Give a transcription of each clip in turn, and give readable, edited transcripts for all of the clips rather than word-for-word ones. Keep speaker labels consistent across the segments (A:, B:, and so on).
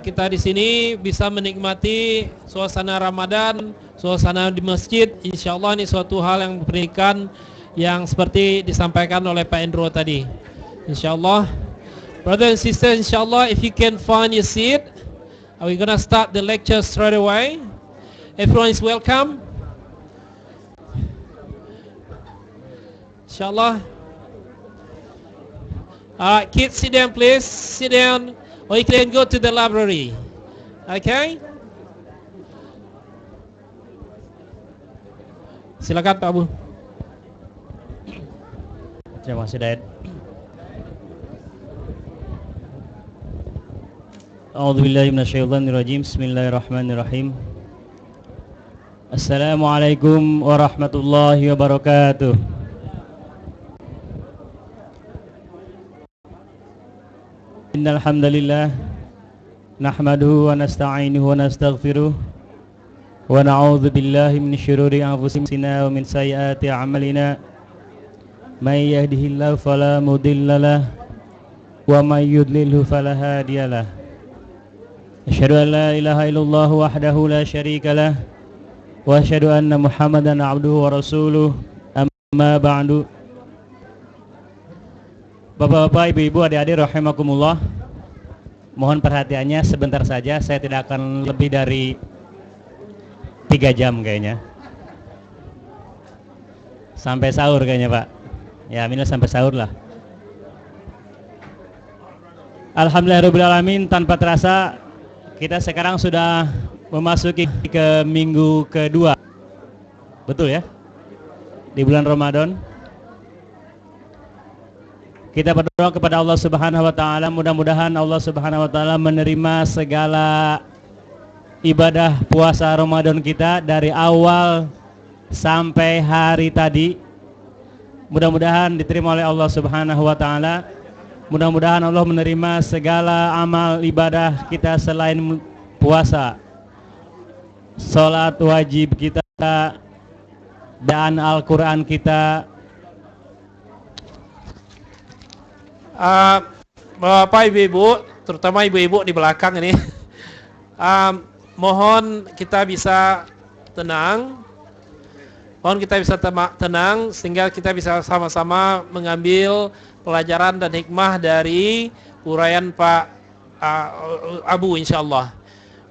A: kita di sini bisa menikmati suasana Ramadan, suasana di masjid. Insyaallah ini suatu hal yang memberikan yang seperti disampaikan oleh Pak Endro tadi. Insyaallah, brother and sister, insyaallah if you can find your seat, we're gonna start the lecture straight away. Everyone is welcome. Insyaallah. Kids, sit down please. Sit down, or you can go to the library. Okay? Silakan Pak Abu.
B: Terima kasih Dad. A'udzubillahi minasyaitonirrajim. Bismillahirrahmanirrahim. Assalamualaikum warahmatullahi wabarakatuh. Innal hamdalillah nahmaduhu wa nasta'inuhu wa nastaghfiruh wa na'udzu billahi min syururi anfusina wa min sayyiati a'malina. May yahdihillahu fala mudhillalah wa may yudlilhu fala hadiyalah. Asyhadu an la ilaha illallah wahdahu la syarikalah wa asyhadu anna Muhammadan abduhu wa rasuluh. Amma ba'du. Bapak-bapak, ibu-ibu, adik-adik rahimakumullah, mohon perhatiannya sebentar saja, saya tidak akan lebih dari 3 jam kayaknya. Sampai sahur kayaknya Pak. Ya minimal sampai sahur lah. Alhamdulillahirrahmanirrahim, tanpa terasa kita sekarang sudah memasuki ke minggu kedua. Betul ya? Di bulan Ramadan. Kita berdoa kepada Allah Subhanahu wa taala, mudah-mudahan Allah Subhanahu wa taala menerima segala ibadah puasa Ramadan kita dari awal sampai hari tadi. Mudah-mudahan diterima oleh Allah Subhanahu wa taala. Mudah-mudahan Allah menerima segala amal ibadah kita selain puasa, salat wajib kita, dan Al-Qur'an kita.
A: Bapak ibu-ibu, terutama ibu-ibu di belakang ini, mohon kita bisa tenang, sehingga kita bisa sama-sama mengambil pelajaran dan hikmah dari uraian Pak Abu insyaallah.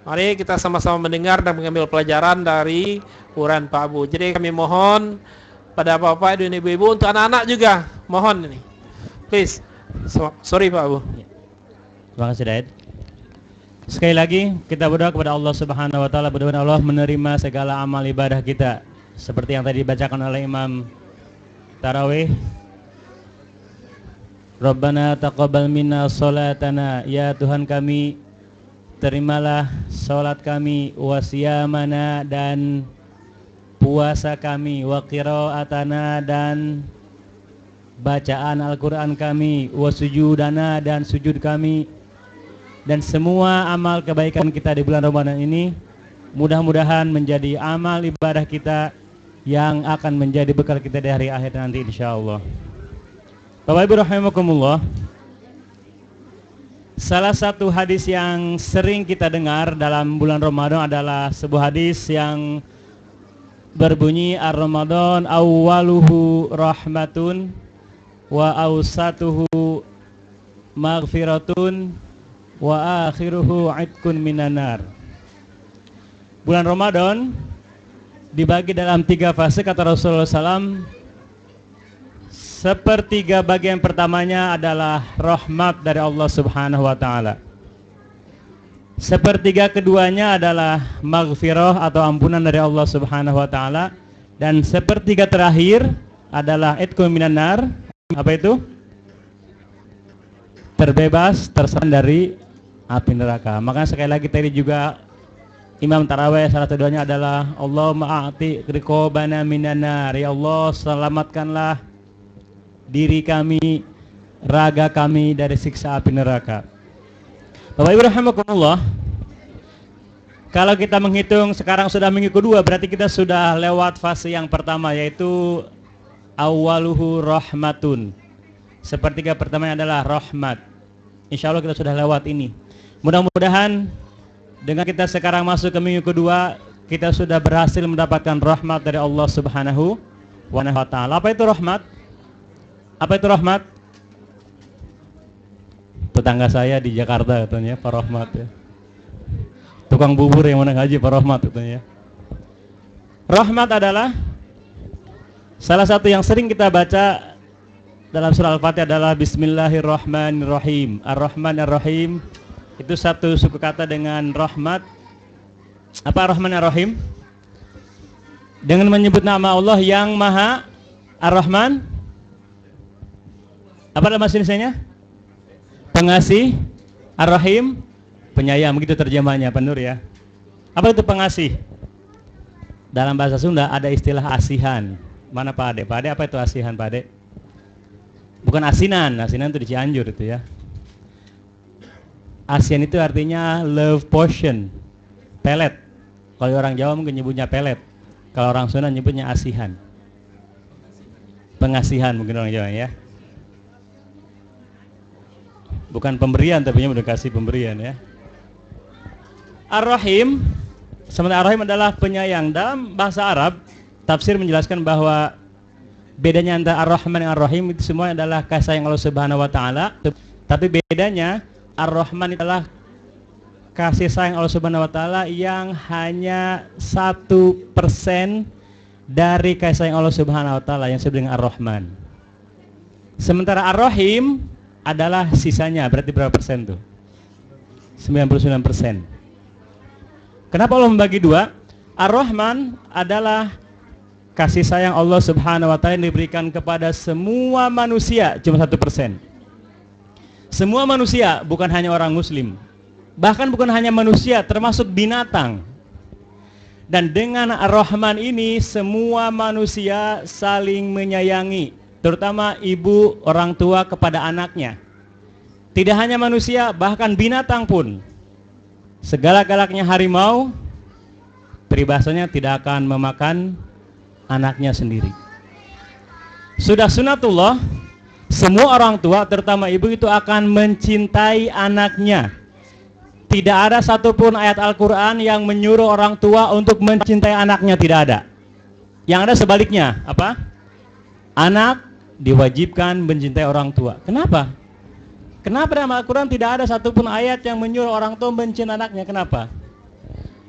A: Mari kita sama-sama mendengar dan mengambil pelajaran dari uraian Pak Abu. Jadi kami mohon pada bapak dan ibu-ibu, untuk anak-anak juga mohon ini, please. Sorry Pak Abu.
B: Terima kasih Dad. Sekali lagi kita berdoa kepada Allah Subhanahu wa taala, mudah-mudahan Allah menerima segala amal ibadah kita seperti yang tadi dibacakan oleh Imam Tarawih. Rabbana taqabbal minna sholatana, ya Tuhan kami, terimalah salat kami, wa siyamana, dan puasa kami, wa qiraatana, dan bacaan Al-Quran kami, wa sujudana, dan sujud kami, dan semua amal kebaikan kita di bulan Ramadan ini mudah-mudahan menjadi amal ibadah kita yang akan menjadi bekal kita di hari akhir nanti insyaallah. Bapak Ibu rahimakumullah, salah satu hadis yang sering kita dengar dalam bulan Ramadan adalah sebuah hadis yang berbunyi, ar-Ramadan awwaluhu rahmatun wa awsatuhu maghfiratun wa akhiruhu itqun minanar. Bulan Ramadan dibagi dalam 3 fase kata Rasulullah SAW. Sepertiga bagian pertamanya adalah rahmat dari Allah Subhanahu wa taala. Sepertiga keduanya adalah maghfirah atau ampunan dari Allah Subhanahu wa taala, dan sepertiga terakhir adalah itqun minanar. Apa itu? Terbebas, terselamatkan dari api neraka. Makanya sekali lagi tadi juga Imam Tarawih salah satu doanya adalah Allahumma a'ti riqabana minan nar, ya Allah selamatkanlah diri kami, raga kami dari siksa api neraka. Bapak Ibu rahimakumullah, kalau kita menghitung sekarang sudah minggu kedua, berarti kita sudah lewat fase yang pertama, yaitu awwaluhu rahmatun. Sepertiga pertamanya adalah rahmat. Insya Allah kita sudah lewat ini. Mudah-mudahan Dengan kita sekarang masuk ke minggu kedua, kita sudah berhasil mendapatkan rahmat dari Allah Subhanahu wa Ta'ala. Apa itu rahmat? Apa itu rahmat? Tetangga saya di Jakarta katanya Pak Rahmat ya. Tukang bubur yang mana ngaji Pak Rahmat katanya. Rahmat adalah salah satu yang sering kita baca dalam surah Al-Fatihah adalah Bismillahirrahmanirrahim. Ar-Rahman Ar-Rahim itu satu suku kata dengan rahmat. Apa Ar-Rahman Ar-Rahim? Dengan menyebut nama Allah yang Maha Ar-Rahman. Apa nama bahasanya? Pengasih. Ar-Rahim, penyayang. Begitu terjemahnya Pak Nur ya. Apa itu pengasih? Dalam bahasa Sunda ada istilah asihan. Mana Pak Ade? Pak Ade apa itu asihan Pak Ade? Bukan asinan. Asinan itu di Cianjur itu ya. Asian itu artinya love potion, pelet. Kalau orang Jawa mungkin nyebutnya pelet. Kalau orang Sunda nyebutnya asihan. Pengasihan mungkin orang Jawa ya. Bukan pemberian tapi udah kasih pemberian ya. Ar-Rahim, sementara Ar-Rahim adalah penyayang. Dalam bahasa Arab, tafsir menjelaskan bahwa bedanya antara Ar-Rahman dan Ar-Rahim itu semua adalah kasih sayang Allah Subhanahu wa Ta'ala. Tapi bedanya Ar-Rahman adalah kasih sayang Allah Subhanahu wa Ta'ala yang hanya 1% dari kasih sayang Allah Subhanahu wa Ta'ala yang disebut dengan Ar-Rahman. Sementara Ar-Rahim adalah sisanya, berarti berapa persen tuh? 99%. Kenapa Allah membagi dua? Ar-Rahman adalah kasih sayang Allah Subhanahu wa Ta'ala yang diberikan kepada semua manusia, cuma 1%. Semua manusia, bukan hanya orang muslim. Bahkan bukan hanya manusia, termasuk binatang. Dan dengan Ar-Rahman ini semua manusia saling menyayangi, terutama ibu orang tua kepada anaknya. Tidak hanya manusia, bahkan binatang pun. Segala-galaknya harimau, peribahasanya tidak akan memakan anaknya sendiri. Sudah sunatullah, semua orang tua terutama ibu itu akan mencintai anaknya. Tidak ada satupun ayat Al-Quran yang menyuruh orang tua untuk mencintai anaknya, tidak ada. Yang ada sebaliknya, apa? Anak diwajibkan mencintai orang tua. Kenapa? Kenapa dalam Al-Quran tidak ada satupun ayat yang menyuruh orang tua mencintai anaknya? Kenapa?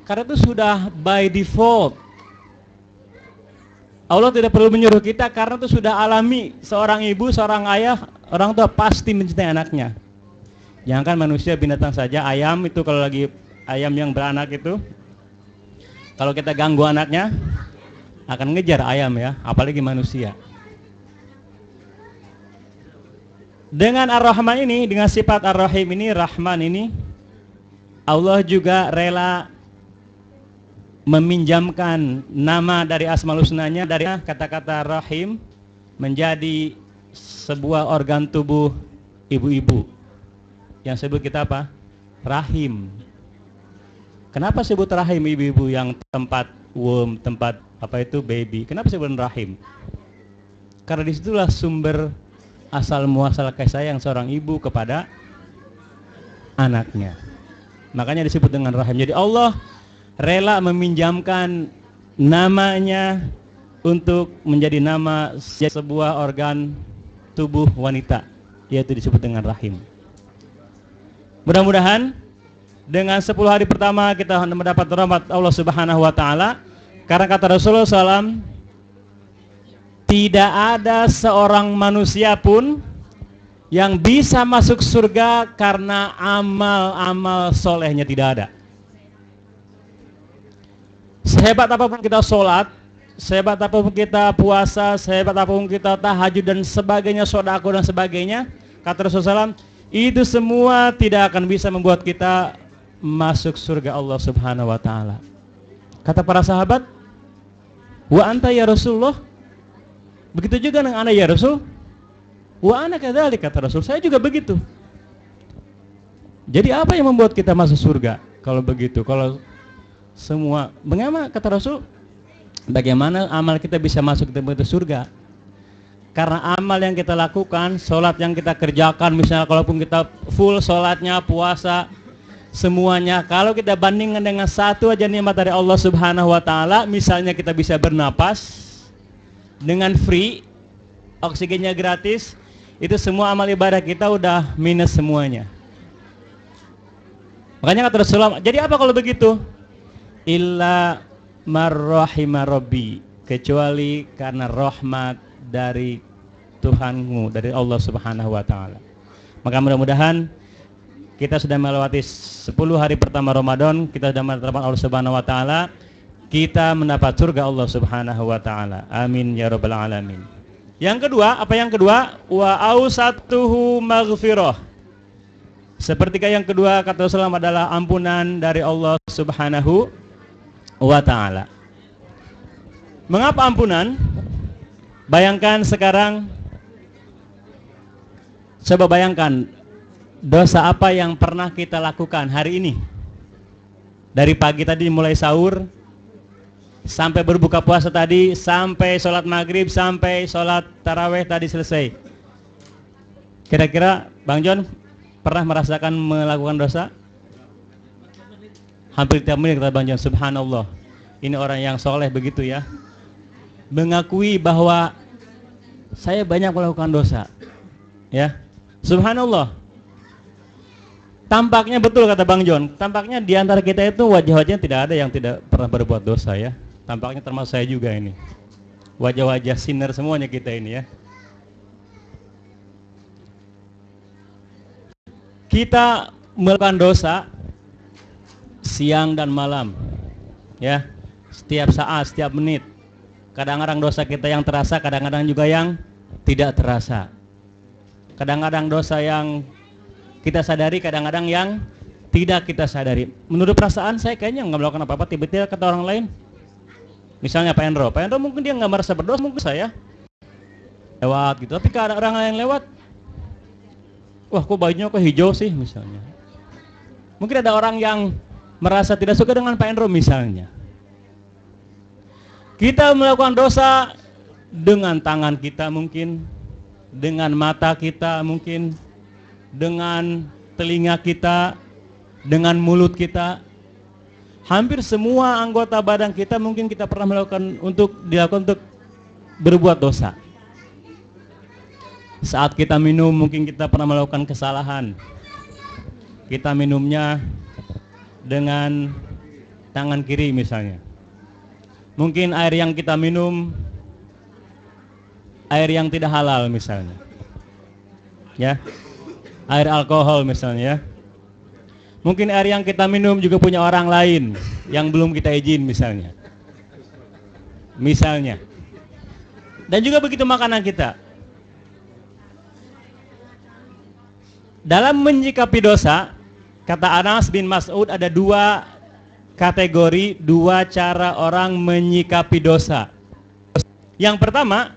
B: Karena itu sudah by default. Allah tidak perlu menyuruh kita karena itu sudah alami. Seorang ibu, seorang ayah, orang tua pasti mencintai anaknya. Jangan manusia, binatang saja. Ayam itu kalau lagi ayam yang beranak itu, kalau kita ganggu anaknya akan ngejar ayam ya, apalagi manusia. Dengan Ar-Rahman ini, dengan sifat Ar-Rahim ini, Rahman ini, Allah juga rela meminjamkan nama dari Asmaul Husnanya, dari kata-kata Rahim menjadi sebuah organ tubuh ibu-ibu yang sebut kita apa? Rahim. Kenapa sebut rahim ibu-ibu yang tempat womb, tempat apa itu baby? Kenapa sebut rahim? Karena disitulah sumber asal muasal kasih sayang seorang ibu kepada anaknya. Makanya disebut dengan rahim. Jadi Allah rela meminjamkan namanya untuk menjadi nama sebuah organ tubuh wanita, yaitu disebut dengan rahim. Mudah-mudahan dengan 10 hari pertama kita mendapat rahmat Allah Subhanahu wa Ta'ala. Karena kata Rasulullah SAW, tidak ada seorang manusia pun yang bisa masuk surga karena amal-amal solehnya, tidak ada. Sehebat apapun kita sholat, sehebat apapun kita puasa, sehebat apapun kita tahajud dan sebagainya, sodako dan sebagainya, kata Rasulullah SAW, itu semua tidak akan bisa membuat kita masuk surga Allah Subhanahu wa Ta'ala. Kata para sahabat, wa anta ya Rasulullah, begitu juga dengan ana ya Rasul. Wa ana kadzalik, kata Rasul, saya juga begitu. Jadi apa yang membuat kita masuk surga? Kalau begitu, kalau semua, bagaimana kata Rasul? Bagaimana amal kita bisa masuk ke surga? Karena amal yang kita lakukan, sholat yang kita kerjakan, misalnya kalaupun kita full sholatnya, puasa, semuanya. Kalau kita bandingkan dengan satu aja nikmat dari Allah Subhanahu wa taala, misalnya kita bisa bernapas dengan free, oksigennya gratis, itu semua amal ibadah kita udah minus semuanya. Makanya kata Rasulullah, jadi apa kalau begitu? Illa marrahima rabbi, kecuali karena rahmat dari Tuhanmu, dari Allah Subhanahu wa taala. Maka mudah-mudahan kita sudah melewati 10 hari pertama Ramadan, kita sudah menerapkan Allah Subhanahu wa taala, kita mendapat surga Allah Subhanahu wa taala. Amin ya rabbal alamin. Yang kedua, apa yang kedua? Wa ausatuhu maghfirah. Sepertiga yang kedua kata Rasulullah adalah ampunan dari Allah Subhanahu wa taala. Mengapa ampunan? Bayangkan sekarang, coba bayangkan dosa apa yang pernah kita lakukan hari ini. Dari pagi tadi mulai sahur sampai berbuka puasa tadi, sampai sholat maghrib, sampai sholat taraweh tadi selesai. Kira-kira Bang John pernah merasakan melakukan dosa? Hampir tiap menit kata Bang John. Subhanallah, ini orang yang soleh begitu ya, mengakui bahwa saya banyak melakukan dosa ya. Subhanallah. Tampaknya betul kata Bang John, tampaknya di antara kita itu wajah-wajahnya tidak ada yang tidak pernah berbuat dosa ya. Tampaknya termasuk saya juga ini. Wajah-wajah sinner semuanya kita ini ya. Kita melakukan dosa siang dan malam ya. Setiap saat, setiap menit. Kadang-kadang dosa kita yang terasa, kadang-kadang juga yang tidak terasa. Kadang-kadang dosa yang kita sadari, kadang-kadang yang tidak kita sadari. Menurut perasaan saya kayaknya nggak melakukan apa-apa, tiba-tiba kata orang lain, misalnya Pak Endro mungkin dia nggak merasa berdosa, mungkin saya lewat gitu, tapi kalau orang lain lewat, wah kok bajunya kok hijau sih misalnya. Mungkin ada orang yang merasa tidak suka dengan Pak Endro misalnya. Kita melakukan dosa dengan tangan kita mungkin, dengan mata kita mungkin, dengan telinga kita, dengan mulut kita. Hampir semua anggota badan kita mungkin kita pernah dilakukan untuk berbuat dosa. Saat kita minum mungkin kita pernah melakukan kesalahan. Kita minumnya dengan tangan kiri misalnya. Mungkin air yang kita minum air yang tidak halal misalnya. Ya. Air alkohol misalnya ya. Mungkin air yang kita minum juga punya orang lain yang belum kita izin misalnya. Misalnya. Dan juga begitu makanan kita. Dalam menyikapi dosa, kata Anas bin Mas'ud ada dua kategori, dua cara orang menyikapi dosa. Yang pertama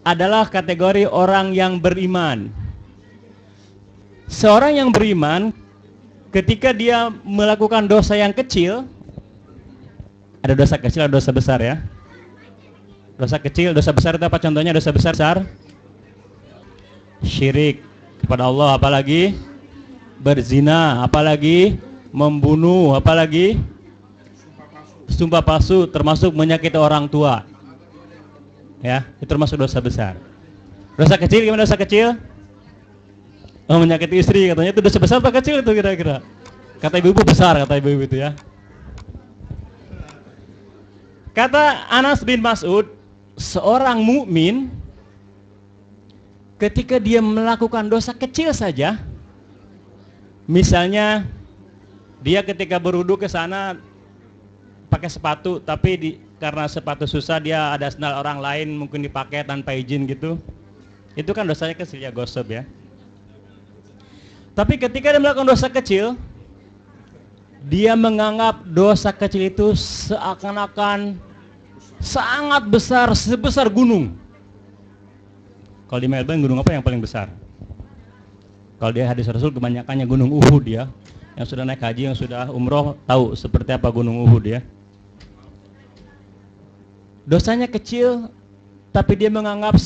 B: adalah kategori orang yang beriman. Seorang yang beriman ketika dia melakukan dosa yang kecil, ada dosa kecil, ada dosa besar ya. Dosa kecil, dosa besar itu apa contohnya? Dosa besar, syirik kepada Allah, apalagi berzina, apalagi membunuh, apalagi sumpah palsu, termasuk menyakiti orang tua. Ya, itu termasuk dosa besar. Dosa kecil gimana dosa kecil? Oh, menyakiti istri katanya itu dosa besar apa kecil itu kira-kira? Kata ibu-ibu besar, kata ibu-ibu itu ya. Kata Anas bin Mas'ud, seorang mukmin ketika dia melakukan dosa kecil saja, misalnya dia ketika berwudu ke sana pakai sepatu, tapi karena sepatu susah dia ada sandal orang lain mungkin dipakai tanpa izin gitu, itu kan dosanya kecil ya, gosip ya. Tapi ketika dia melakukan dosa kecil, dia menganggap dosa kecil itu seakan-akan sangat besar, sebesar gunung. Kalau di Melbourne gunung apa yang paling besar? Kalau di hadis Rasul kebanyakannya gunung Uhud ya. Yang sudah naik haji, yang sudah umroh tahu seperti apa gunung Uhud ya. Dosanya kecil, tapi dia menganggap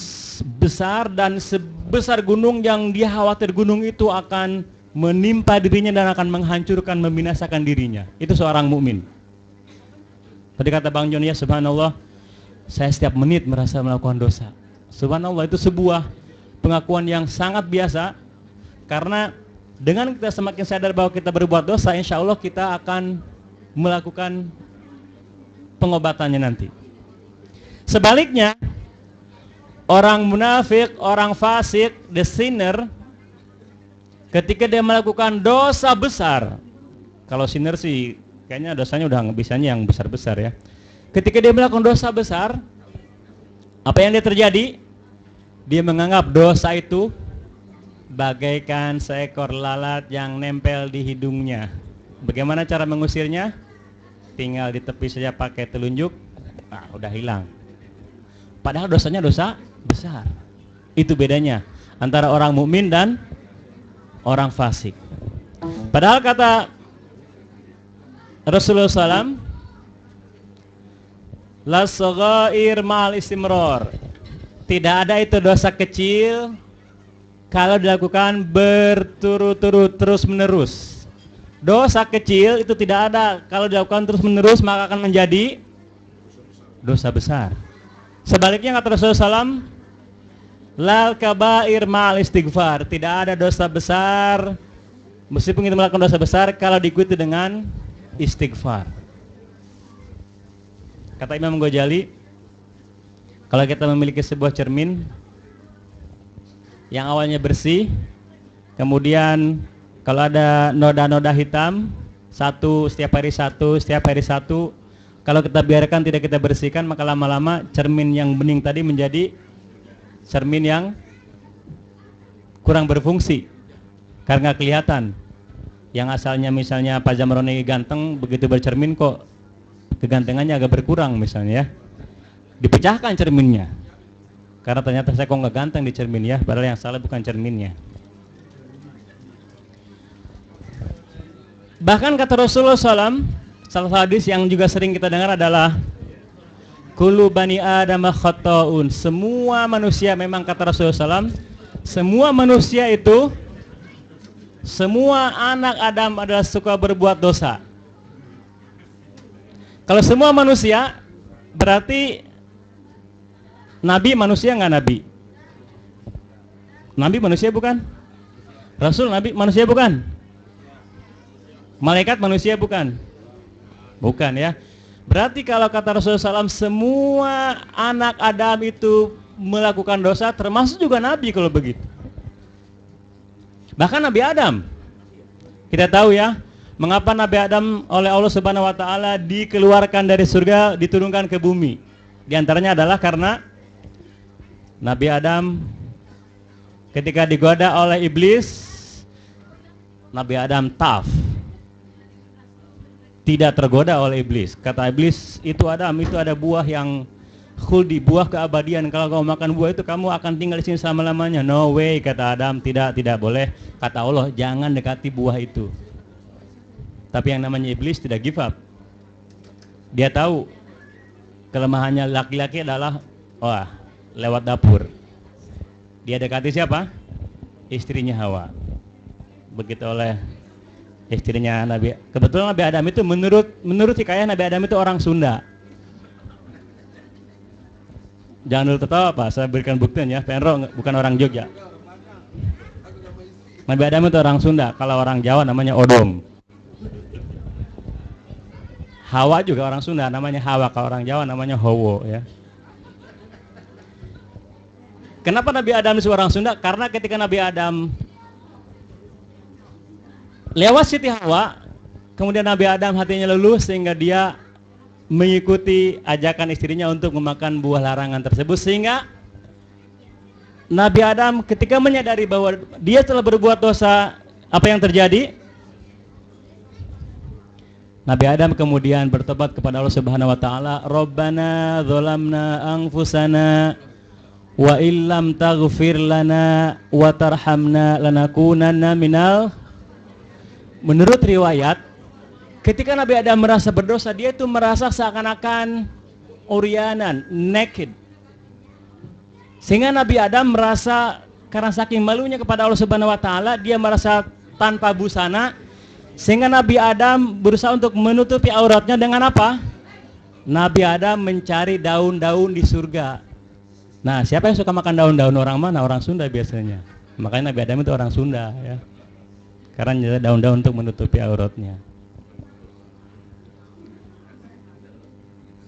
B: besar dan sebesar gunung yang dia khawatir gunung itu akan menimpa dirinya dan akan menghancurkan, membinasakan dirinya. Itu seorang mukmin. Tadi kata Bang Jon, ya subhanallah, saya setiap menit merasa melakukan dosa. Subhanallah, itu sebuah pengakuan yang sangat biasa. Karena dengan kita semakin sadar bahwa kita berbuat dosa, insya Allah kita akan melakukan pengobatannya nanti. Sebaliknya, orang munafik, orang fasik, the sinner, ketika dia melakukan dosa besar, kalau sinner sih kayaknya dosanya udah bisanya yang besar-besar ya. Ketika dia melakukan dosa besar, apa yang dia terjadi? Dia menganggap dosa itu bagaikan seekor lalat yang nempel di hidungnya. Bagaimana cara mengusirnya? Tinggal di tepi saja pakai telunjuk, nah udah hilang. Padahal dosanya dosa besar. Itu bedanya antara orang mukmin dan orang fasik. Padahal kata Rasulullah SAW, la saghair ma'al istimrar. Tidak ada itu dosa kecil kalau dilakukan berturut-turut, terus-menerus. Dosa kecil itu tidak ada kalau dilakukan terus-menerus, maka akan menjadi dosa besar. Sebaliknya kata Rasulullah SAW, lal kabair ma'al istighfar. Tidak ada dosa besar meskipun kita melakukan dosa besar kalau diikuti dengan istighfar. Kata Imam Ghazali, kalau kita memiliki sebuah cermin yang awalnya bersih, kemudian kalau ada noda-noda hitam, setiap hari satu, kalau kita biarkan tidak kita bersihkan, maka lama-lama cermin yang bening tadi menjadi cermin yang kurang berfungsi karena kelihatan. Yang asalnya misalnya Pak Jamroni ganteng, begitu bercermin kok kegantengannya agak berkurang misalnya ya. Dipecahkan cerminnya. Karena ternyata saya kok nggak ganteng di cermin ya, padahal yang salah bukan cerminnya. Bahkan kata Rasulullah SAW, salah satu hadis yang juga sering kita dengar adalah kullu bani adam khata'un. Semua manusia, memang kata Rasulullah SAW, semua manusia itu, semua anak Adam adalah suka berbuat dosa. Kalau semua manusia, berarti Nabi manusia nggak Nabi? Nabi manusia bukan? Rasul Nabi manusia bukan? Malaikat manusia bukan? Bukan ya. Berarti kalau kata Rasulullah SAW, semua anak Adam itu melakukan dosa, termasuk juga Nabi kalau begitu. Bahkan Nabi Adam, kita tahu ya, mengapa Nabi Adam oleh Allah Subhanahu Wa Taala dikeluarkan dari surga, diturunkan ke bumi. Di antaranya adalah karena Nabi Adam ketika digoda oleh iblis, Nabi Adam tough, tidak tergoda oleh iblis. Kata iblis, itu Adam, itu ada buah yang khuldi, buah keabadian. Kalau kamu makan buah itu kamu akan tinggal di sini selama-lamanya. No way, kata Adam, tidak boleh. Kata Allah, jangan dekati buah itu. Tapi yang namanya iblis tidak give up. Dia tahu kelemahannya laki-laki adalah lewat dapur. Dia dekati siapa? Istrinya Hawa. Begitu oleh istrinya Nabi. Kebetulan Nabi Adam itu menurut hikayah Nabi Adam itu orang Sunda. Jangan dulu tertawa Pak, saya berikan buktinya. Penro bukan orang Jogja. Nabi Adam itu orang Sunda. Kalau orang Jawa namanya Odong. Hawa juga orang Sunda, namanya Hawa. Kalau orang Jawa namanya Howo ya. Kenapa Nabi Adam itu orang Sunda? Karena ketika Nabi Adam lewat Siti Hawa, kemudian Nabi Adam hatinya luluh sehingga dia mengikuti ajakan istrinya untuk memakan buah larangan tersebut. Sehingga Nabi Adam ketika menyadari bahwa dia telah berbuat dosa, apa yang terjadi? Nabi Adam kemudian bertobat kepada Allah Subhanahu Wa Taala. Rabbana dzalamna anfusana wa illam taghfir lana wa tarhamna lanakunanna minal. Menurut riwayat, ketika Nabi Adam merasa berdosa, dia itu merasa seakan-akan uryanan, naked. Sehingga Nabi Adam merasa karena saking malunya kepada Allah Subhanahu Wa Taala, dia merasa tanpa busana, sehingga Nabi Adam berusaha untuk menutupi auratnya dengan apa? Nabi Adam mencari daun-daun di surga. Nah, siapa yang suka makan daun-daun? Orang mana? Orang Sunda biasanya. Makanya Nabi Adam itu orang Sunda ya. Karena nyari daun-daun untuk menutupi auratnya.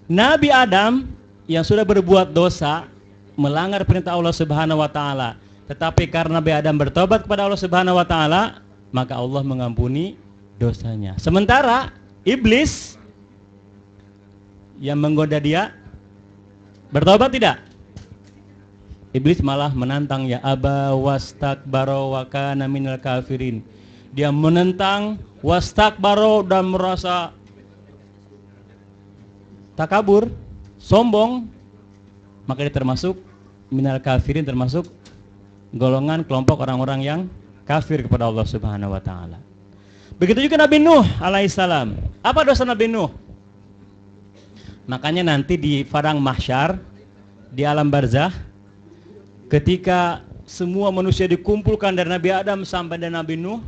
B: Nabi Adam yang sudah berbuat dosa, melanggar perintah Allah Subhanahu wa taala, tetapi karena Nabi Adam bertobat kepada Allah Subhanahu wa taala, maka Allah mengampuni dosanya. Sementara iblis yang menggoda dia bertobat tidak? Iblis malah menantang, ya aba wastakbaro wa kana minal kafirin. Dia menentang, wastakbaro, dan merasa takabur, sombong, maka dia termasuk minal kafirin, termasuk golongan kelompok orang-orang yang kafir kepada Allah Subhanahu wa taala. Begitu juga Nabi Nuh alaihissalam. Apa dosa Nabi Nuh? Makanya nanti di padang mahsyar, di alam barzah, ketika semua manusia dikumpulkan dari Nabi Adam sampai dan Nabi Nuh,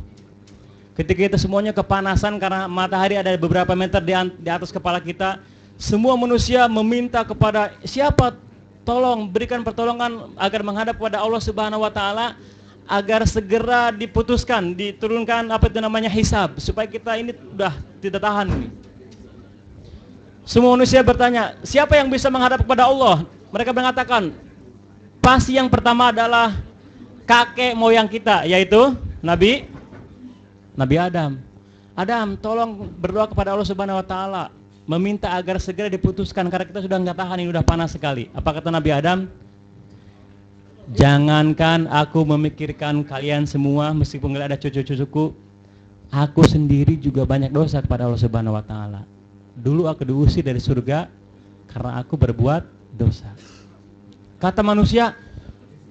B: ketika itu semuanya kepanasan karena matahari ada beberapa meter di atas kepala kita, semua manusia meminta kepada siapa, tolong berikan pertolongan agar menghadap kepada Allah Subhanahu wa taala, agar segera diputuskan, diturunkan apa itu namanya hisab, supaya kita ini sudah tidak tahan ini. Semua manusia bertanya, siapa yang bisa menghadap kepada Allah? Mereka mengatakan, pasti yang pertama adalah kakek moyang kita, yaitu Nabi Adam. Adam, tolong berdoa kepada Allah Subhanahu wa taala, meminta agar segera diputuskan karena kita sudah nggak tahan, ini udah panas sekali. Apa kata Nabi Adam? Jangankan aku memikirkan kalian semua, meskipun nggak ada cucu-cucuku, aku sendiri juga banyak dosa kepada Allah Subhanahu wa taala. Dulu aku diusir dari surga karena aku berbuat dosa. Kata manusia,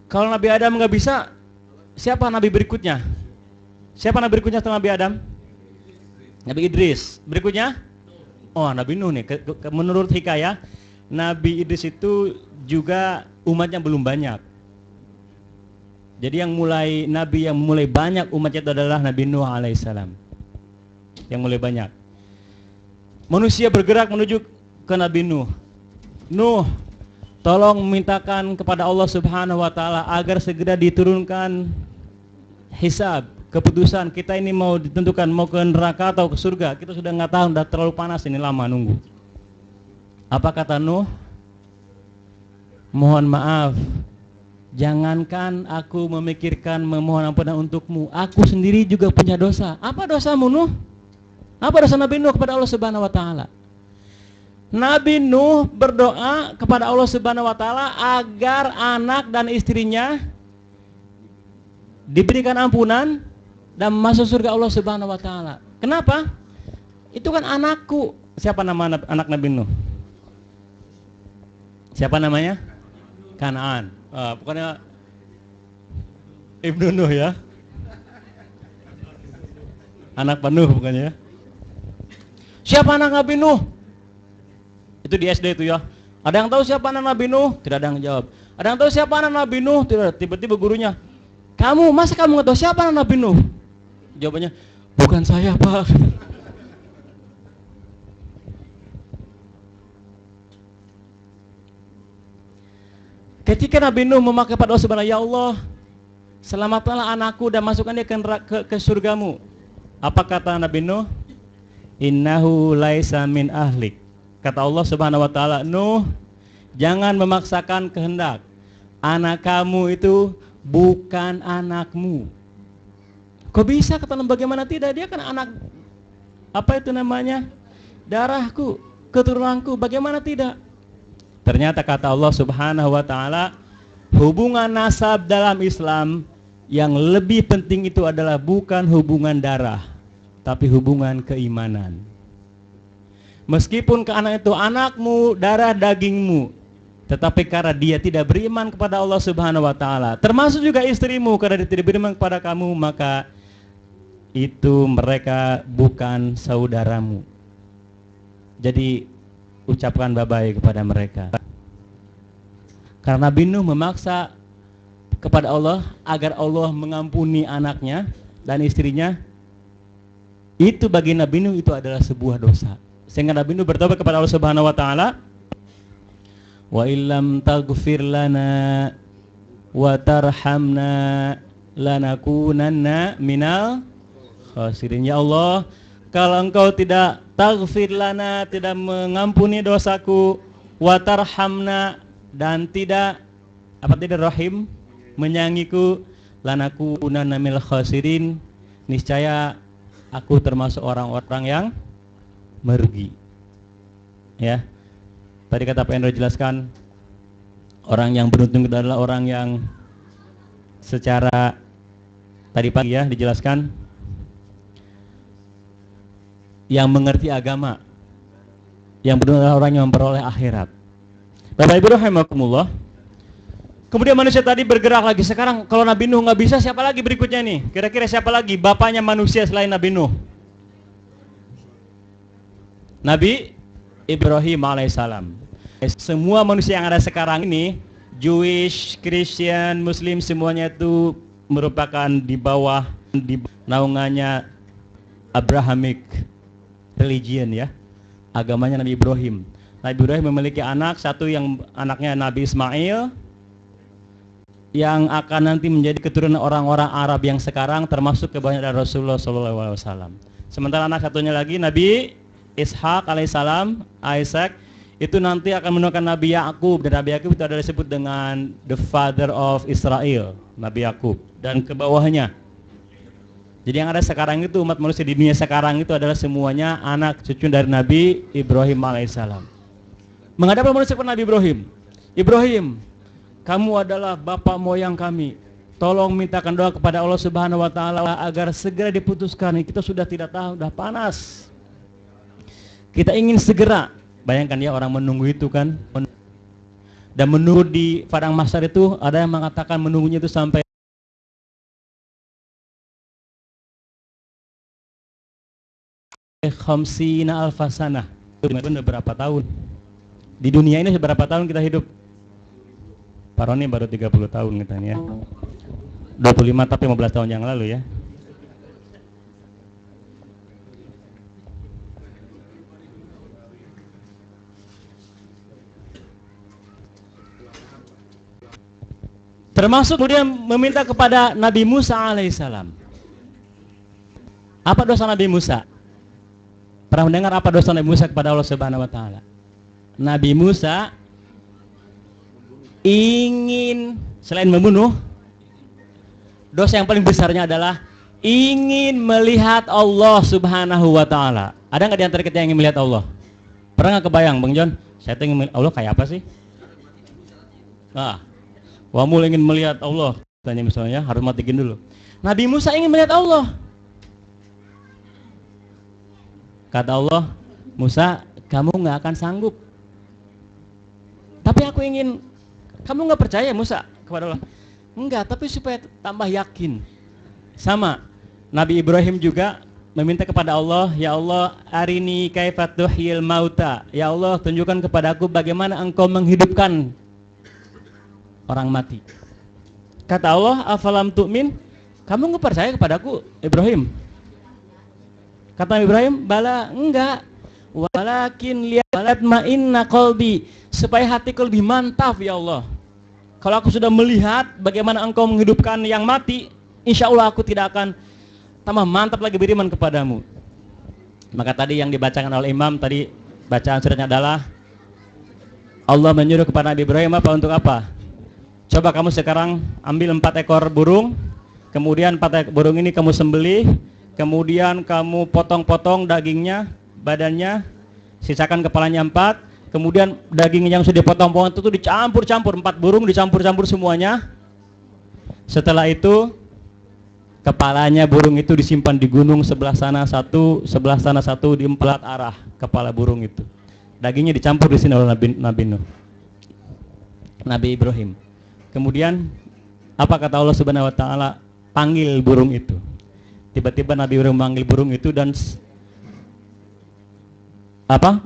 B: kalau Nabi Adam nggak bisa, siapa nabi berikutnya? Siapa nabi berikutnya setelah Nabi Adam? Nabi Idris. Berikutnya? Oh, Nabi Nuh nih. Menurut hikayah, Nabi Idris itu juga umatnya belum banyak. Jadi Nabi yang mulai banyak umatnya itu adalah Nabi Nuh alaihissalam. Yang mulai banyak. Manusia bergerak menuju ke Nabi Nuh. Nuh, tolong memintakan kepada Allah Subhanahu wa taala agar segera diturunkan hisab, keputusan kita ini mau ditentukan mau ke neraka atau ke surga. Kita sudah nggak tahu, udah terlalu panas ini, lama nunggu. Apa kata Nuh? Mohon maaf, jangankan aku memikirkan memohon ampunan untukmu, aku sendiri juga punya dosa. Apa dosamu Nuh? Apa dosa Nabi Nuh kepada Allah Subhanahu wa taala? Nabi Nuh berdoa kepada Allah Subhanahu wa taala agar anak dan istrinya diberikan ampunan dan masuk surga Allah Subhanahu wa taala. Kenapa? Itu kan anakku. Siapa nama anak Nabi Nuh? Siapa namanya? Kanaan. Pokoknya Ibnu Nuh ya. Anak penuh bukannya ya. Siapa anak Nabi Nuh? Itu di SD itu ya. Ada yang tahu siapa anak Nabi Nuh? Tidak ada yang jawab. Ada yang tahu siapa anak Nabi Nuh? Tidak. Tiba-tiba gurunya, masa kamu nggak tahu siapa anak Nabi Nuh? Jawabannya, bukan saya Pak. Ketika Nabi Nuh memakai pada Allah Subhanahu, ya Allah, selamatkanlah anakku dan masukkan dia ke surgamu. Apa kata Nabi Nuh? Innahu laisa min ahlik. Kata Allah Subhanahu wa taala, Nuh, jangan memaksakan kehendak. Anak kamu itu bukan anakmu. Kok bisa? Kata Allah, bagaimana tidak? Dia kan anak, apa itu namanya? Darahku, keturunanku. Bagaimana tidak? Ternyata kata Allah Subhanahu wa taala, hubungan nasab dalam Islam yang lebih penting itu adalah bukan hubungan darah, tapi hubungan keimanan. Meskipun ke anak itu anakmu, darah dagingmu, tetapi karena dia tidak beriman kepada Allah Subhanahu wa taala, termasuk juga istrimu, karena dia tidak beriman kepada kamu, maka itu mereka bukan saudaramu. Jadi ucapkan bye-bye kepada mereka. Karena Nabi Nuh memaksa kepada Allah agar Allah mengampuni anaknya dan istrinya, itu bagi Nabi Nuh itu adalah sebuah dosa. Sehingga Nabi Nuh bertobat kepada Allah Subhanahu wa taala, "Wa illam taghfir lana wa tarhamna lanakunanna minal khasirin." Ya Allah, kalau Engkau tidak taghfir lana, tidak mengampuni dosaku, wa tarhamna, dan tidak rahim, menyayangiku, lanakunanna minal khasirin, niscaya aku termasuk orang-orang yang merugi. Ya. Tadi kata Pak Endro jelaskan, orang yang beruntung itu adalah orang yang secara tadi pagi ya dijelaskan, yang mengerti agama, yang beruntung adalah orang yang memperoleh akhirat. Bapak Ibu rahimakumullah. Kemudian manusia tadi bergerak lagi. Sekarang kalau Nabi Nuh nggak bisa, siapa lagi berikutnya nih? Kira-kira siapa lagi bapaknya manusia selain Nabi Nuh? Nabi Ibrahim alaihissalam. Semua manusia yang ada sekarang ini, Jewish, Christian, Muslim, semuanya itu merupakan di bawah naungannya Abrahamic religion ya. Agamanya Nabi Ibrahim. Nabi Ibrahim memiliki anak, satu yang anaknya Nabi Ismail, yang akan nanti menjadi keturunan orang-orang Arab yang sekarang termasuk kebanyakan Rasulullah SAW. Sementara anak satunya lagi Nabi Ishak alaihissalam, Isaac, itu nanti akan menemukan Nabi Yakub, dan Nabi Yakub itu adalah disebut dengan the father of Israel, Nabi Yakub, dan ke bawahnya. Jadi yang ada sekarang itu umat manusia di dunia sekarang itu adalah semuanya anak cucu dari Nabi Ibrahim alaihissalam. Menghadaplah manusia kepada Nabi Ibrahim. Ibrahim, kamu adalah bapak moyang kami. Tolong mintakan doa kepada Allah Subhanahu wa taala agar segera diputuskan. Kita sudah tidak tahu, sudah panas. Kita ingin segera. Bayangkan ya, orang menunggu itu kan. Dan menunggu di padang mahsyar itu, ada yang mengatakan menunggunya itu sampai khamsina alfasanah. Itu berapa tahun? Di dunia ini berapa tahun kita hidup? Paroni baru 30 tahun kita ya. 25 tapi 15 tahun yang lalu ya. Termasuk kemudian meminta kepada Nabi Musa alaihissalam. Apa dosa Nabi Musa? Pernah mendengar apa dosa Nabi Musa kepada Allah Subhanahu wa taala? Nabi Musa ingin, selain membunuh, dosa yang paling besarnya adalah ingin melihat Allah Subhanahu wa taala. Ada nggak di antara kita yang ingin melihat Allah? Pernah nggak kebayang, Bang John? Saya ingin melihat Allah kayak apa sih? Wamul ingin melihat Allah, tanya misalnya, harus matikin dulu. Nabi Musa ingin melihat Allah. Kata Allah, Musa, kamu nggak akan sanggup. Tapi aku ingin. Kamu nggak percaya Musa kepada Allah? Enggak, tapi supaya tambah yakin. Sama, Nabi Ibrahim juga meminta kepada Allah, ya Allah, arini kaifa tuhyil mauta. Ya Allah, tunjukkan kepadaku bagaimana engkau menghidupkan orang mati. Kata Allah, afalam tu'min? Kamu nggak percaya kepadaku, Ibrahim? Kata Ibrahim, bala, enggak. Walakin lihat ma'inna qalbi, supaya hatiku lebih mantap ya Allah. Kalau aku sudah melihat bagaimana engkau menghidupkan yang mati, insya Allah aku tidak akan tambah mantap lagi beriman kepadamu. Maka tadi yang dibacakan oleh imam tadi, bacaan suratnya adalah Allah menyuruh kepada Nabi Ibrahim apa untuk apa? Coba kamu sekarang ambil 4 ekor burung, kemudian 4 ekor burung ini kamu sembelih, kemudian kamu potong-potong dagingnya, badannya, sisakan kepalanya 4, kemudian daging yang sudah dipotong-potong itu dicampur-campur, 4 burung dicampur-campur semuanya. Setelah itu kepalanya burung itu disimpan di gunung, sebelah sana satu, di 4 arah kepala burung itu. Dagingnya dicampur di sini oleh Nabi Nuh, Nabi Ibrahim. Kemudian apa kata Allah Subhanahu wa taala? Panggil burung itu. Tiba-tiba Nabi Ibrahim memanggil burung itu, dan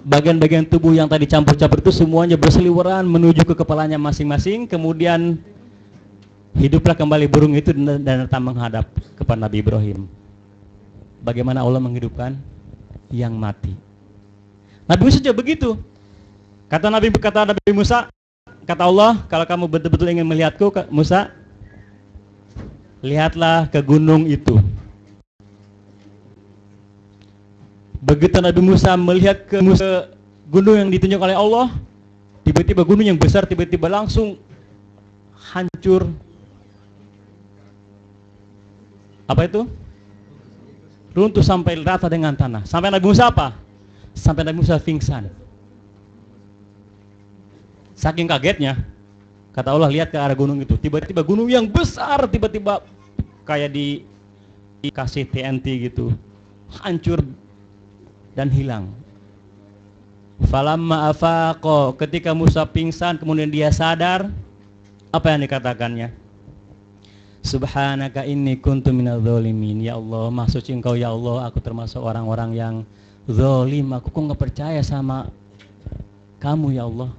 B: bagian-bagian tubuh yang tadi campur-campur itu semuanya berseliweran menuju ke kepalanya masing-masing. Kemudian hiduplah kembali burung itu dan datang menghadap kepada Nabi Ibrahim. bagaimana Allah menghidupkan yang mati. Nabi Musa juga begitu. Kata Nabi Musa, kata Allah, kalau kamu betul-betul ingin melihatku, Musa, lihatlah ke gunung itu. Begitu Nabi Musa melihat ke gunung yang ditunjuk oleh Allah, tiba-tiba gunung yang besar tiba-tiba langsung hancur. Apa itu? Runtuh sampai rata dengan tanah. Sampai Nabi Musa apa? Sampai Nabi Musa pingsan. Saking kagetnya, kata Allah, lihat ke arah gunung itu. Tiba-tiba gunung yang besar tiba-tiba kayak dikasih TNT gitu, hancur dan hilang. Falamma afaqa, ketika Musa pingsan kemudian dia sadar, apa yang dikatakannya? Subhanaka inni kuntu minadz zalimin. Ya Allah, maha suci Engkau ya Allah, aku termasuk orang-orang yang zalim. Aku kok enggak percaya sama kamu ya Allah.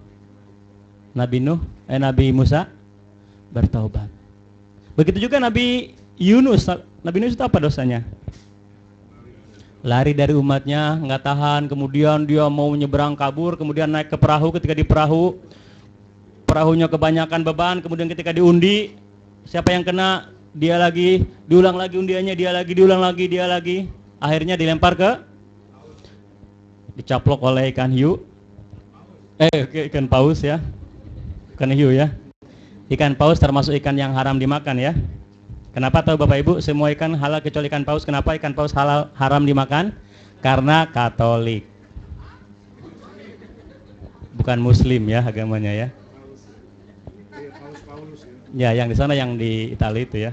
B: Nabi Musa bertaubat. Begitu juga Nabi Yunus. Nabi Yunus itu apa dosanya? Lari dari umatnya, nggak tahan, kemudian dia mau menyeberang kabur, kemudian naik ke perahu. Ketika di perahu, perahunya kebanyakan beban, kemudian ketika diundi, siapa yang kena? Dia lagi, diulang lagi undiannya, dia lagi, diulang lagi, dia lagi. Akhirnya dilempar dicaplok oleh ikan hiu. Ikan paus ya. Ikan hiu ya. Ikan paus termasuk ikan yang haram dimakan ya. Kenapa tahu Bapak Ibu? Semua ikan halal kecuali ikan paus. Kenapa ikan paus haram dimakan? Karena Katolik. Bukan Muslim ya agamanya ya. Ya, yang di sana, yang di Italia itu ya.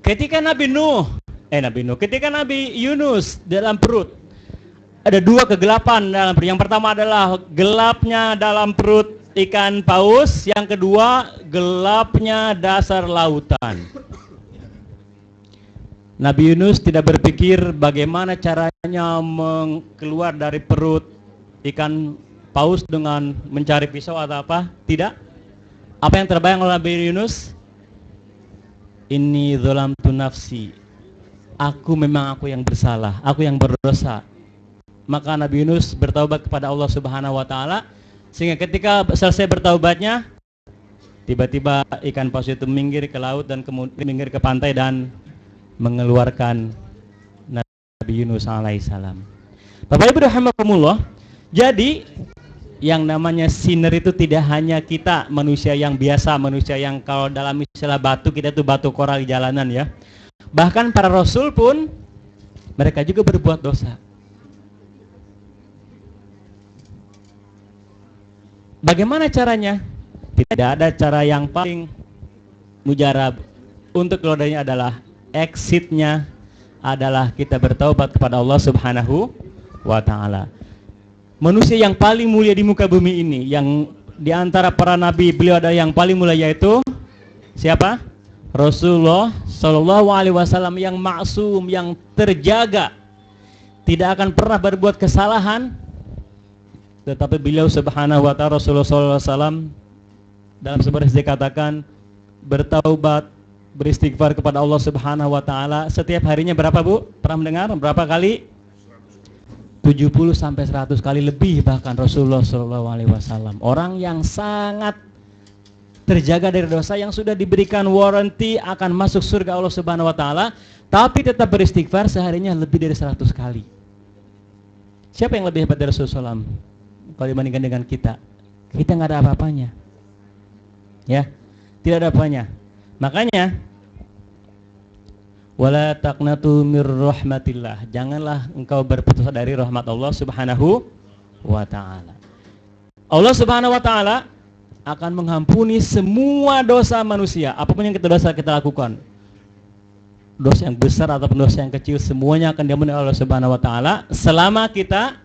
B: Ketika ketika Nabi Yunus dalam perut, ada dua kegelapan dalam perut. Yang pertama adalah gelapnya dalam perut ikan paus, yang kedua gelapnya dasar lautan. Nabi Yunus tidak berpikir bagaimana caranya keluar dari perut ikan paus dengan mencari pisau atau apa. Tidak. Apa yang terbayang oleh Nabi Yunus? Inni dzalamtu nafsi. Aku yang bersalah, aku yang berdosa. Maka Nabi Yunus bertaubat kepada Allah Subhanahu wa taala, sehingga ketika selesai bertaubatnya, tiba-tiba ikan paus itu minggir ke laut dan kemudian minggir ke pantai dan mengeluarkan Nabi Yunus alaihissalam. Bapak Ibu rahimakumullah, jadi yang namanya sinner itu tidak hanya kita manusia yang biasa, manusia yang kalau dalam istilah batu, kita itu batu koral di jalanan ya. Bahkan para rasul pun mereka juga berbuat dosa. Bagaimana caranya? Tidak ada cara yang paling mujarab untuk keluar darinya, adalah exitnya adalah kita bertaubat kepada Allah Subhanahu wa taala. Manusia yang paling mulia di muka bumi ini, yang di antara para nabi, beliau ada yang paling mulia, yaitu siapa? Rasulullah Shallallahu Alaihi Wasallam, yang maksum, yang terjaga, tidak akan pernah berbuat kesalahan. Tetapi beliau Subhanahu wa taala, Rasulullah Shallallahu Alaihi Wasallam dalam sebuah hadis dikatakan bertaubat, beristighfar kepada Allah Subhanahu wa taala setiap harinya berapa, Bu? Pernah mendengar berapa kali? 70 sampai 100 kali lebih bahkan Rasulullah Shallallahu Alaihi Wasallam. Orang yang sangat terjaga dari dosa, yang sudah diberikan warranty akan masuk surga Allah Subhanahu wa taala, tapi tetap beristighfar seharinya lebih dari 100 kali. Siapa yang lebih hebat dari Rasulullah SAW? Kalau dibandingkan dengan kita, kita nggak ada apa-apanya. Ya, tidak ada apa-apanya. Makanya wala taqnatu mir rahmatillah, janganlah engkau berputus dari rahmat Allah Subhanahu wa taala. Allah Subhanahu wa taala akan mengampuni semua dosa manusia, apapun yang dosa kita lakukan. Dosa yang besar ataupun dosa yang kecil, semuanya akan diampuni oleh Allah Subhanahu wa taala selama kita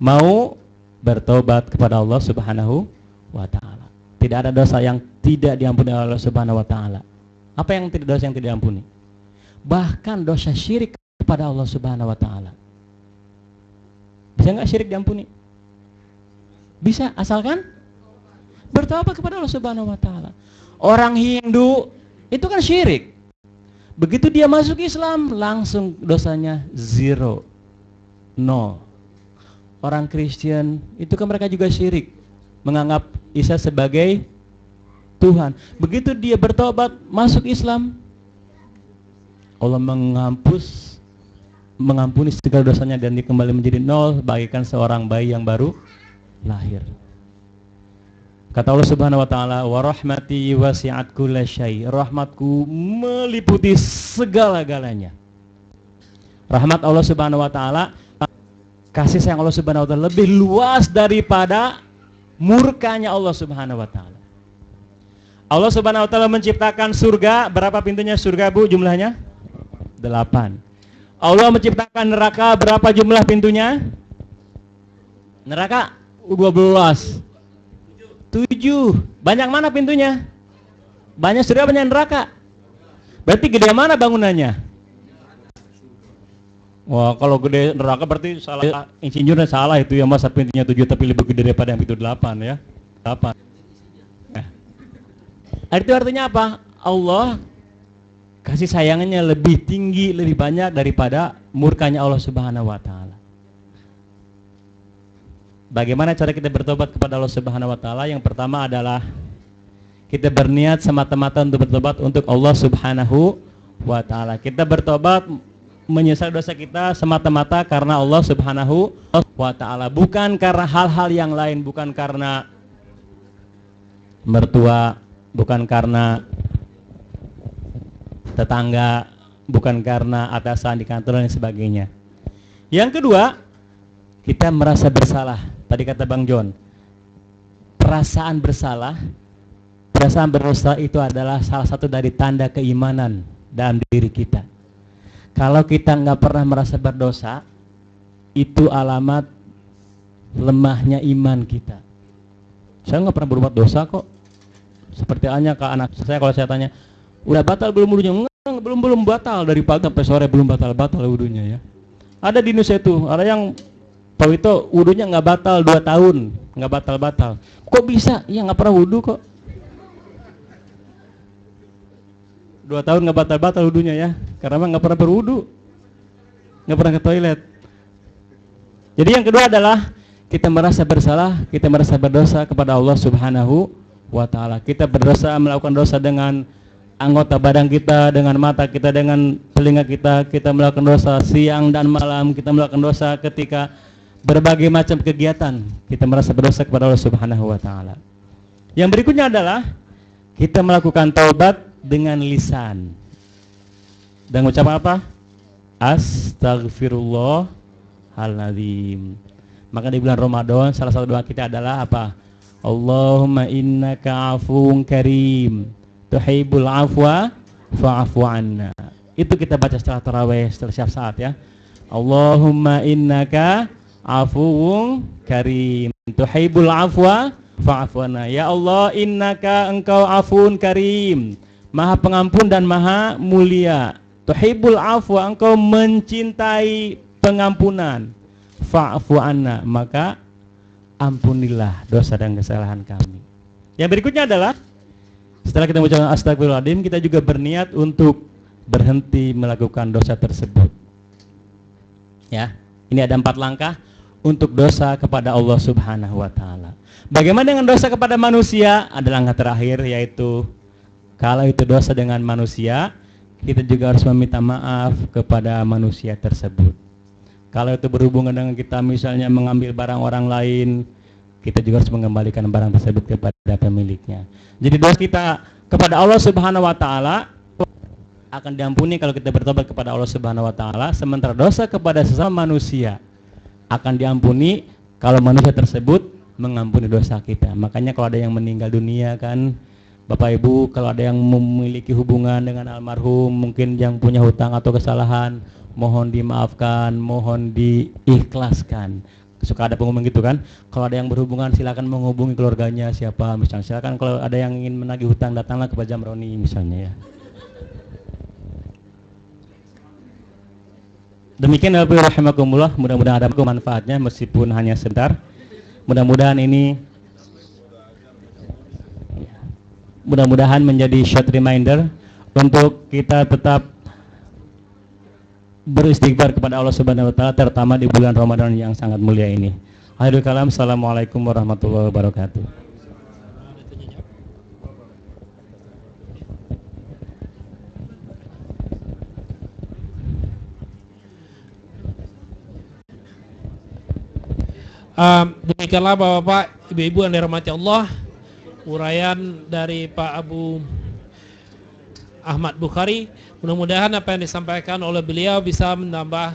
B: mau bertobat kepada Allah Subhanahu wa taala. Tidak ada dosa yang tidak diampuni oleh Allah Subhanahu wa taala. Apa yang dosa yang tidak diampuni? Bahkan dosa syirik kepada Allah Subhanahu wa taala. Bisa enggak syirik diampuni? Bisa, asalkan bertaubat kepada Allah Subhanahu wa taala. Orang Hindu itu kan syirik. Begitu dia masuk Islam, langsung dosanya zero, nol. Orang Kristen itu kan mereka juga syirik, menganggap Isa sebagai Tuhan. Begitu dia bertobat masuk Islam, Allah mengampuni segala dosanya dan dia kembali menjadi nol, bagaikan seorang bayi yang baru lahir. Kata Allah Subhanahu wa taala, "Wa rahmati wasi'at kullasyai." Rahmatku meliputi segala-galanya. Rahmat Allah Subhanahu wa taala, kasih sayang Allah Subhanahu wa taala lebih luas daripada murkanya Allah Subhanahu wa taala. Allah Subhanahu wa taala menciptakan surga, berapa pintunya surga, Bu, jumlahnya? 8. Allah menciptakan neraka, berapa jumlah pintunya? Neraka 12. 7. Banyak mana pintunya? Banyak surga, banyak neraka. Berarti gede mana bangunannya? Wah, kalau gede neraka berarti salah insinyurnya, salah itu ya, masa pintunya 7 tapi lebih gede daripada yang pintu 8 ya. 8. Itu artinya apa? Allah kasih sayangnya lebih tinggi, lebih banyak daripada murkanya Allah Subhanahu wa taala. Bagaimana cara kita bertobat kepada Allah Subhanahu wa taala? Yang pertama adalah kita berniat semata-mata untuk bertobat untuk Allah Subhanahu wa taala. Kita bertobat menyesal dosa kita semata-mata karena Allah Subhanahu wa taala, bukan karena hal-hal yang lain, bukan karena mertua, bukan karena tetangga, bukan karena atasan di kantor dan sebagainya. Yang kedua, kita merasa bersalah. Tadi kata Bang John, perasaan bersalah, perasaan berdosa itu adalah salah satu dari tanda keimanan dalam diri kita. Kalau kita nggak pernah merasa berdosa, itu alamat lemahnya iman kita. Saya nggak pernah berbuat dosa kok. Seperti halnya ke anak saya, kalau saya tanya, udah batal belum wudunya? Enggak, belum batal, dari pagi sampai sore belum batal wudunya ya. Ada di Indonesia itu, ada yang Pak Wito wudunya nggak batal 2 tahun, nggak batal. Kok bisa? Ya nggak pernah wudu kok. 2 tahun nggak batal wudunya ya, karena nggak pernah berwudu, nggak pernah ke toilet. Jadi yang kedua adalah kita merasa bersalah, kita merasa berdosa kepada Allah Subhanahu wa taala. Kita berdosa, melakukan dosa dengan anggota badan kita, dengan mata kita, dengan telinga kita. Kita melakukan dosa siang dan malam, kita melakukan dosa ketika berbagai macam kegiatan. Kita merasa berdosa kepada Allah Subhanahu wa taala. Yang berikutnya adalah kita melakukan taubat dengan lisan. Dan ucapan apa? Astaghfirullahaladzim. Maka di bulan Ramadan salah satu doa kita adalah apa? Allahumma innaka afuwun karim, tuhibbul afwa fa'fu anna. Itu kita baca setelah tarawih, setelah setiap saat ya. Allahumma innaka afuwun karim, tuhibbul afwa fa'fu anna. Ya Allah, innaka engkau afuwun karim, maha pengampun dan maha mulia. Tuhibbul afwa, engkau mencintai pengampunan. Fa'fu anna, maka ampunilah dosa dan kesalahan kami. Yang berikutnya adalah setelah kita mengucapkan astagfirullahaladzim, kita juga berniat untuk berhenti melakukan dosa tersebut. Ya, ini ada 4 langkah untuk dosa kepada Allah Subhanahu wa taala. Bagaimana dengan dosa kepada manusia? Ada langkah terakhir, yaitu kalau itu dosa dengan manusia, kita juga harus meminta maaf kepada manusia tersebut. Kalau itu berhubungan dengan kita misalnya mengambil barang orang lain, kita juga harus mengembalikan barang tersebut kepada pemiliknya. Jadi dosa kita kepada Allah Subhanahu wa taala akan diampuni kalau kita bertobat kepada Allah Subhanahu wa taala, sementara dosa kepada sesama manusia akan diampuni kalau manusia tersebut mengampuni dosa kita. Makanya kalau ada yang meninggal dunia kan, Bapak Ibu, kalau ada yang memiliki hubungan dengan almarhum, mungkin yang punya hutang atau kesalahan, mohon dimaafkan, mohon diikhlaskan. Suka ada pengumuman gitu kan, kalau ada yang berhubungan silakan menghubungi keluarganya siapa, misalnya silakan kalau ada yang ingin menagih hutang datanglah ke Pak Jamroni misalnya ya. Demikian Bapak rahimakumullah, mudah-mudahan ada manfaatnya meskipun hanya sebentar. Mudah-mudahan ini menjadi short reminder untuk kita tetap beristighfar kepada Allah Subhanahu wa taala, terutama di bulan Ramadan yang sangat mulia ini. Akhirul kalam, assalamualaikum warahmatullahi wabarakatuh.
A: Demikianlah Bapak-bapak, Ibu-ibu yang dirahmati Allah, uraian dari Pak Abu Ahmad Bukhari. Mudah-mudahan apa yang disampaikan oleh beliau bisa menambah